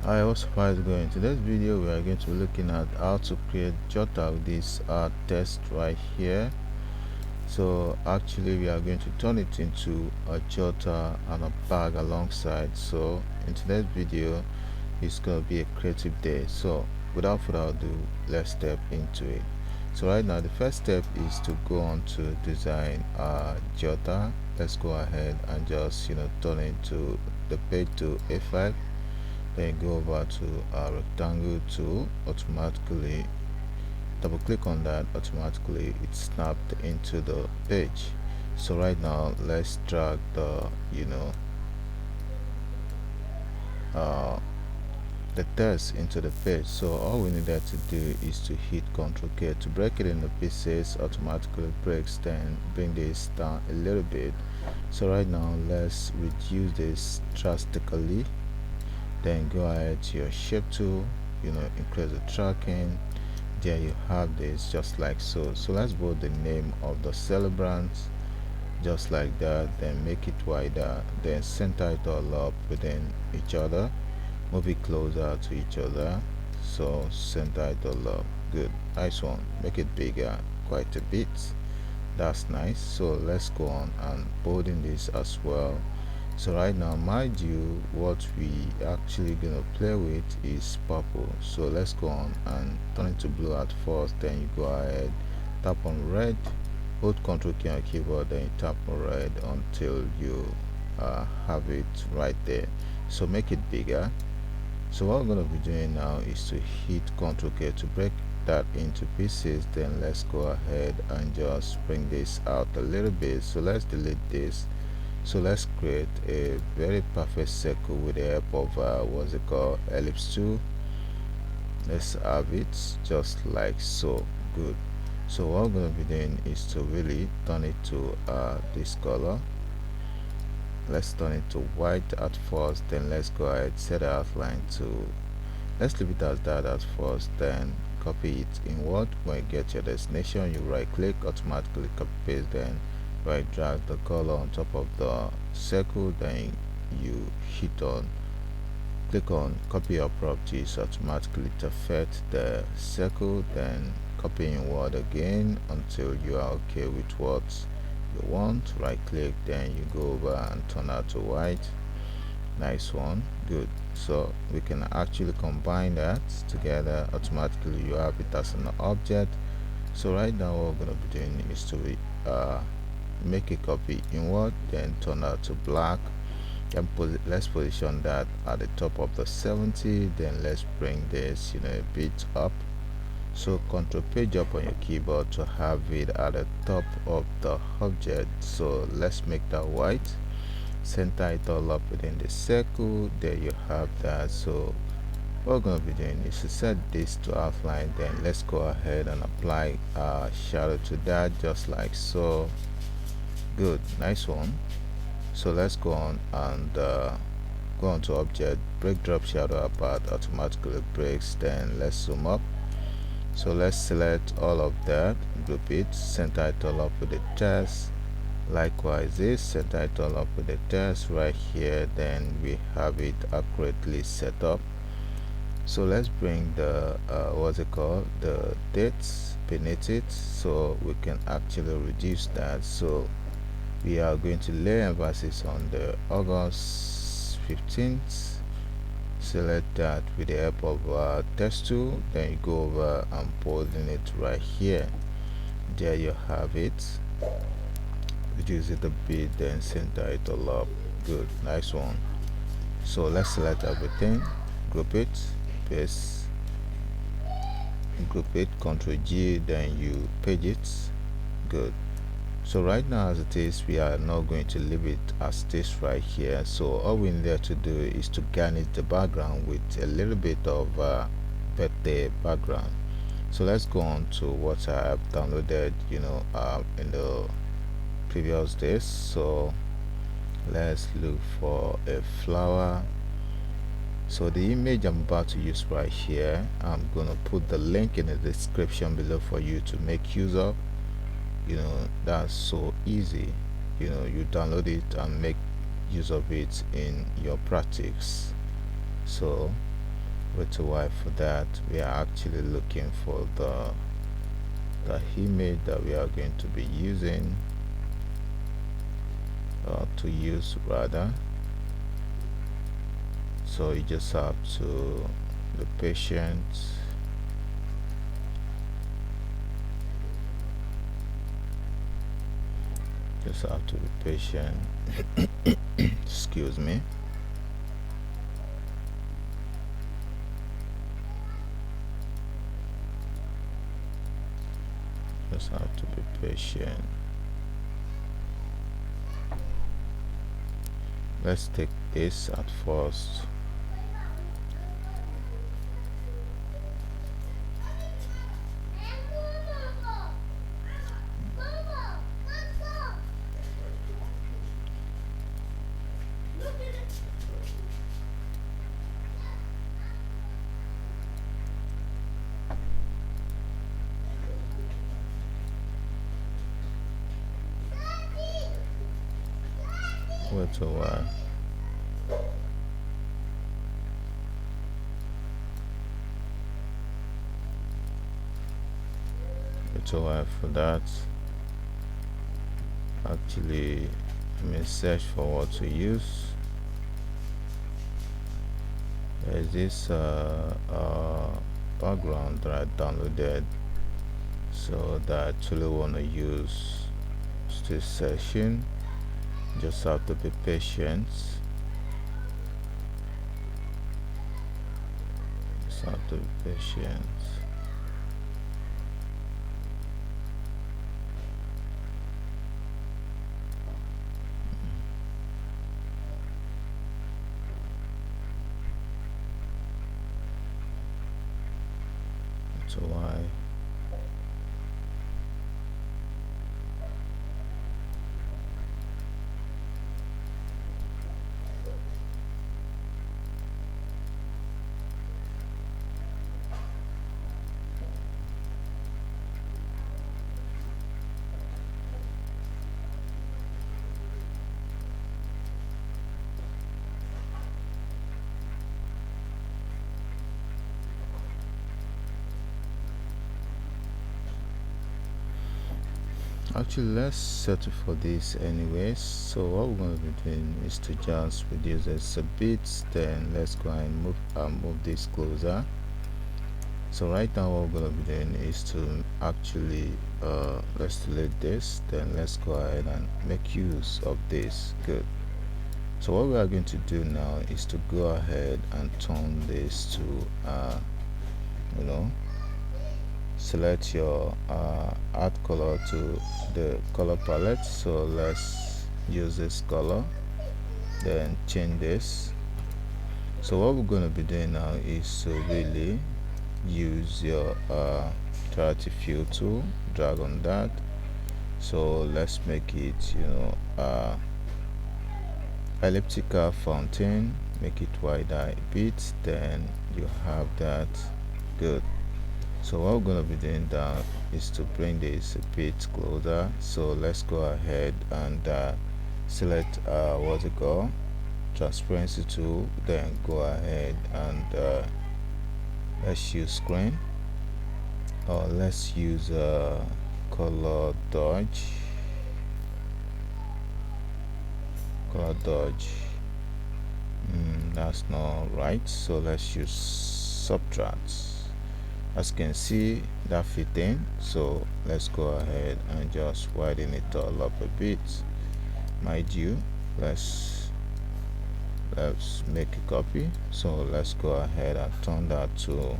Hi, what's up? How's it going? In today's video, we are going to be looking at how to create Jotter with this text right here. So actually, we are going to turn it into a Jotter and a bag alongside. So in today's video, it's gonna be a creative day. So without further ado, let's step into it. So right now, the first step is to go on to design Jotter. Let's go ahead and just turn it to the page to A5. Then go over to our rectangle tool. Automatically double click on that, automatically it's snapped into the page. So right now let's drag uh, the text into the page. So all we needed to do is to hit Ctrl K to break it into pieces. Automatically breaks, then bring this down a little bit. So right now let's reduce this drastically. Then go ahead to your shape tool, increase the tracking. There you have this, just like so. So let's put the name of the celebrants just like that, then make it wider, then center it all up within each other, move it closer to each other, so center it all up. Good, nice one. Make it bigger quite a bit. That's nice. So let's go on and bolding this as well. So right now, mind you, what we actually gonna play with is purple. So let's go on and turn it to blue at first. Then you go ahead, tap on red, hold Ctrl key on your keyboard, then you tap on red until you have it right there. So make it bigger. So what we're gonna be doing now is to hit Ctrl K to break that into pieces. Then let's go ahead and just bring this out a little bit. So let's delete this. So let's create a very perfect circle with the help of what's it called, ellipse tool. Let's have it just like so. Good. So what we're going to be doing is to really turn it to this color. Let's turn it to white at first, then let's go ahead set the outline to, let's leave it as that at first, then copy it inward. When you get your destination, you right click, automatically copy paste, then right drag the color on top of the circle, then you hit on, click on copy your properties, automatically to affect the circle, then copy inward again until you are okay with what you want. Right click, then you go over and turn out to white. Nice one. Good. So we can actually combine that together. Automatically you have it as an object. So right now what we're going to be doing is to make a copy inward, then turn out to black, and let's position that at the top of the 70. Then let's bring this a bit up. So Ctrl page up on your keyboard to have it at the top of the object. So let's make that white, center it all up within the circle. There you have that. So what we're going to be doing is to set this to outline, then let's go ahead and apply shadow to that just like so. Good, nice one. So let's go on and go on to object, break drop shadow apart, automatically breaks. Then let's zoom up. So let's select all of that, group it, center it all up with the text. Likewise this, center it all up with the text right here. Then we have it accurately set up. So let's bring the what's it called, the dates beneath it, so we can actually reduce that. So we are going to lay emphasis on the August 15th. Select that with the help of text tool, then you go over and bolding it right here. There you have it. Reduce it a bit, then center it all up. Good, nice one. So let's select everything, group it, paste, group it, Ctrl G, then you page it. Good. So right now as it is, we are not going to leave it as this right here. So all we need to do is to garnish the background with a little bit of birthday background. So let's go on to what I have downloaded in the previous days. So let's look for a flower. So the image I'm about to use right here, I'm gonna put the link in the description below for you to make use of. That's so easy. You download it and make use of it in your practice. So With a Y for that, we are actually looking for the image that we are going to be using, to use rather. So you just have to be patient. Just have to be patient. Excuse me. Just have to be patient. Let's take this at first. Wait a while. Wait a while for that. Actually, I mean, search for what to use. There's this background that I downloaded, so that I actually want to use this session. Just have to be patient. Just have to be patient. So why? Actually, let's settle for this anyways. So what we're going to be doing is to just reduce this a bit. Then let's go and move this closer. So right now what we're going to be doing is to actually let's delete this. Then let's go ahead and make use of this. Good. So what we are going to do now is to go ahead and turn this to you know, select your add color to the color palette. So let's use this color, then change this. So what we're going to be doing now is to really use your interactive fill tool, drag on that. So let's make it, you know, elliptical fountain, make it wider a bit, then you have that. Good. So what we're going to be doing now is to bring this a bit closer. So let's go ahead and select what's it called, transparency tool, then go ahead and let's use screen, or let's use color dodge. That's not right, so let's use subtract. As you can see, that fit in, so let's go ahead and just widen it all up a bit. Mind you, let's make a copy. So let's go ahead and turn that to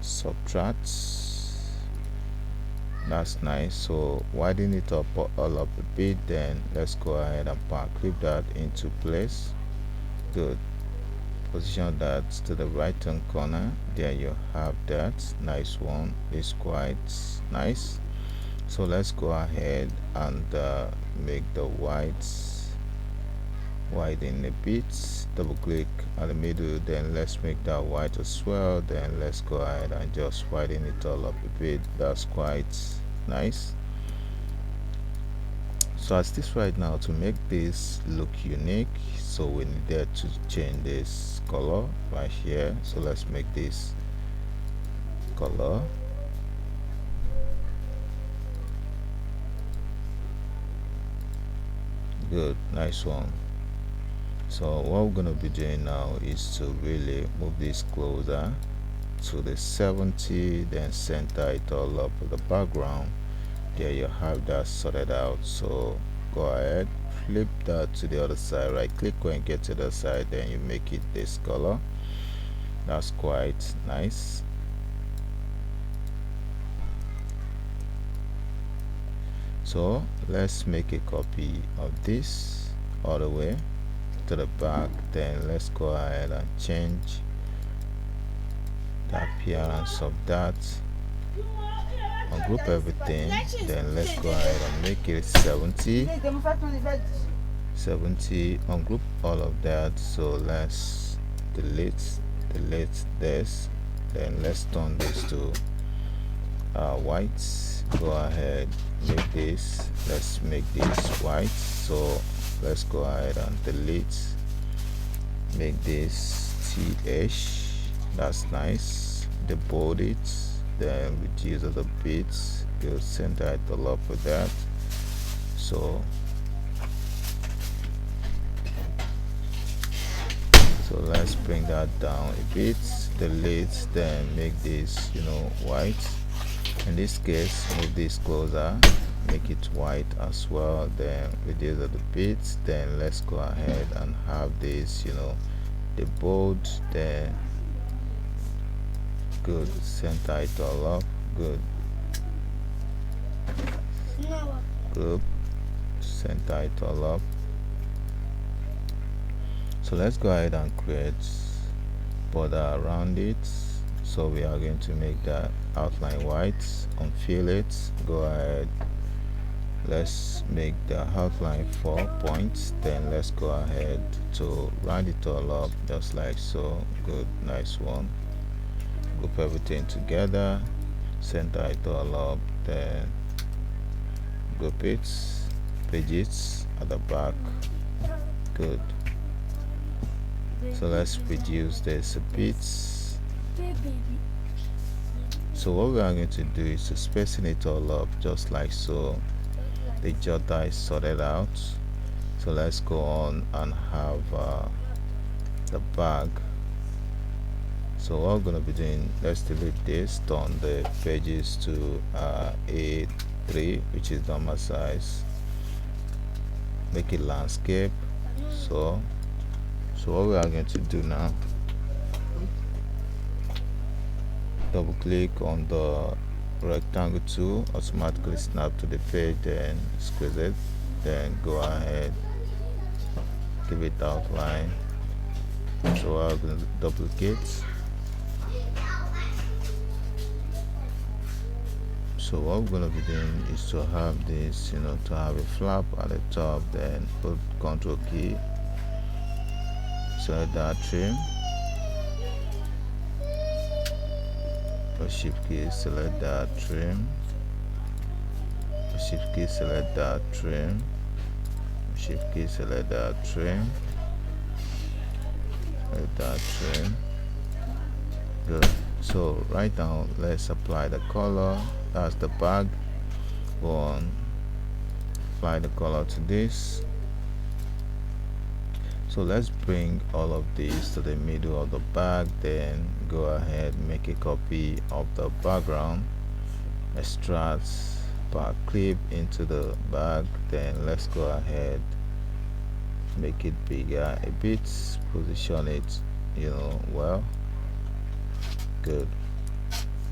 subtract. That's nice. So widen it up all up a bit, then let's go ahead and Powerclip that into place. Good. Position that to the right hand corner. There you have that. Nice one. It's quite nice. So let's go ahead and make the whites widen a bit. Double click at the middle, then let's make that white as well. Then let's go ahead and just widen it all up a bit. That's quite nice. So So as this right now, to make this look unique, so we needed to change this color right here. So let's make this color. Good, nice one. So what we're gonna be doing now is to really move this closer to the 70, then center it all up with the background. There you have that sorted out. So go ahead, flip that to the other side, right click when you get to the side, then you make it this color. That's quite nice. So let's make a copy of this all the way to the back, then let's go ahead and change the appearance of that. Ungroup everything, then let's go ahead and make it 70. Ungroup all of that. So let's delete this, then let's turn this to white. Go ahead, make this, let's make this white. So let's go ahead and delete, make this th, that's nice. Debold it, then reduce the bits, go center it all up with that. So let's bring that down a bit, delete, then make this white. In this case, move this closer, make it white as well, then reduce the bits. Then let's go ahead and have this the bold, then good, center it all up, good, group, center it all up. So let's go ahead and create border around it. So we are going to make that outline white, unfill it, go ahead, let's make the outline 4 points, then let's go ahead to round it all up just like so. Good, nice one. Group everything together, center it all up, then group it, page it at the back. Good. So let's reduce this a bit. So what we are going to do is to spacing it all up just like so. The jotter is sorted out. So let's go on and have the bag. So what we're going to be doing, let's delete this, turn the pages to A3, which is normal size, make it landscape. So what we are going to do now, double click on the rectangle tool, automatically snap to the page, then squeeze it, then go ahead, give it outline. So I'm going to duplicate. So what we're going to be doing is to have this, to have a flap at the top, then put Ctrl key, select that trim, shift key, select that trim, shift key, select that trim, shift key, select that trim, select that trim. Good. So right now let's apply the color. That's the bag. Go on, apply the color to this. So let's bring all of these to the middle of the bag, then go ahead, make a copy of the background, extract Powerclip into the bag, then let's go ahead, make it bigger a bit, position it well. Good.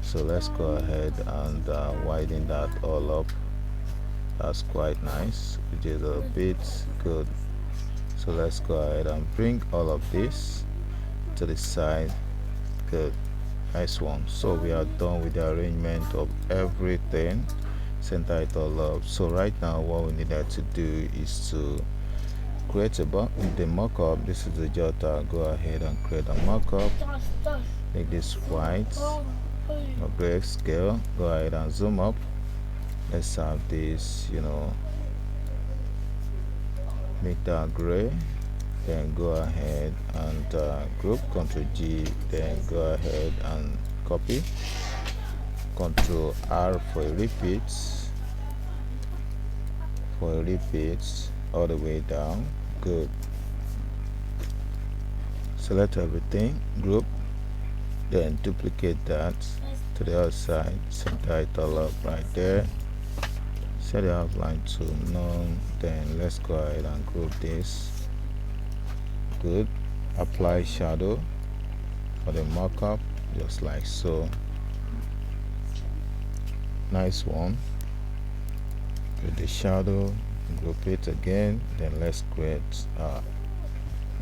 So let's go ahead and widen that all up. That's quite nice. Reduce a bit. Good. So let's go ahead and bring all of this to the side. Good, nice one. So we are done with the arrangement of everything, center it all up. So right now what we needed to do is to create the mockup. This is the jotter. Go ahead and create a mockup, make this white, upgrade scale, go ahead and zoom up. Let's have this make that gray, then go ahead and group, Ctrl G, then go ahead and copy, Ctrl R for a repeat, all the way down. Good. Select everything, group, then duplicate that to the other side, center it all up right there, set the outline to none, then let's go ahead and group this. Good. Apply shadow for the markup, just like so. Nice one. With the shadow, group it again, then let's create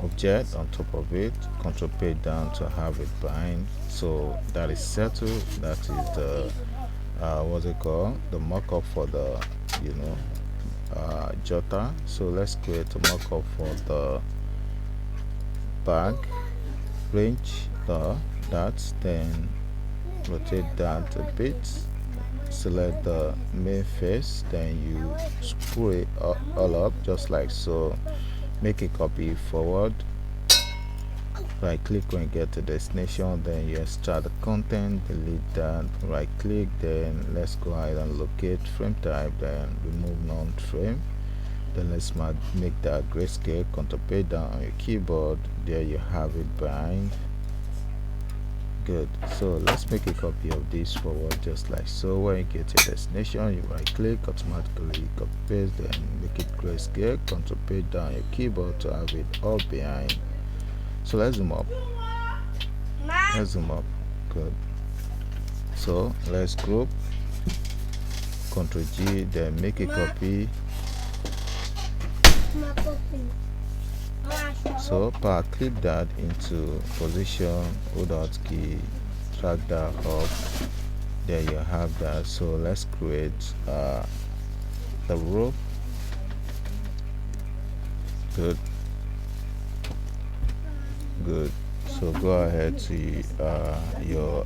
object on top of it, Ctrl P down to have it bind. So that is settled. That is the what's it called, the markup for the jotter. So let's create a markup for the bag, range that, then rotate that a bit, select the main face, then you screw it all up just like so. Make a copy forward, right click when you get to destination, then you extract the content, delete that, right click, then let's go ahead and locate frame type, then remove non-frame, then let's make that grayscale, Ctrl P down on your keyboard. There you have it behind. Good. So let's make a copy of this forward just like so. When you get to your destination, you right click, automatically copy paste, then make it grayscale, Ctrl P down your keyboard to have it all behind. So let's zoom up. Good. So let's group, Ctrl G, then make a copy. So Powerclip that into position, hold out key, drag that up. There you have that. So let's create the rope. Good. So go ahead to your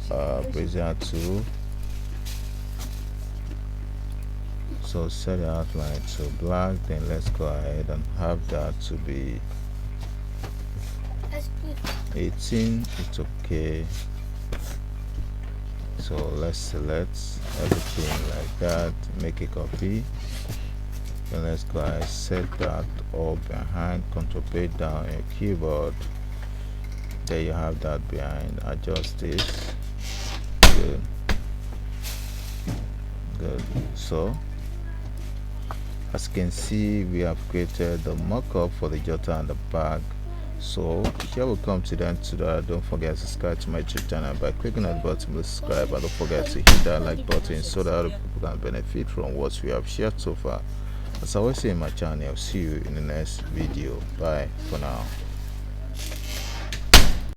Bezier tool. So set the outline to black, then let's go ahead and have that to be 18. It's okay. So let's select everything like that, make a copy, then let's go ahead set that all behind, Ctrl P down your keyboard. There you have that behind. Adjust this. Good. So as you can see, we have created the markup for the jotter and the bag. So here we come to the end to that. Don't forget to subscribe to my YouTube channel by clicking on the button to subscribe, and don't forget to hit that like button so that other people can benefit from what we have shared so far. As I always say in my channel, I'll see you in the next video. Bye for now.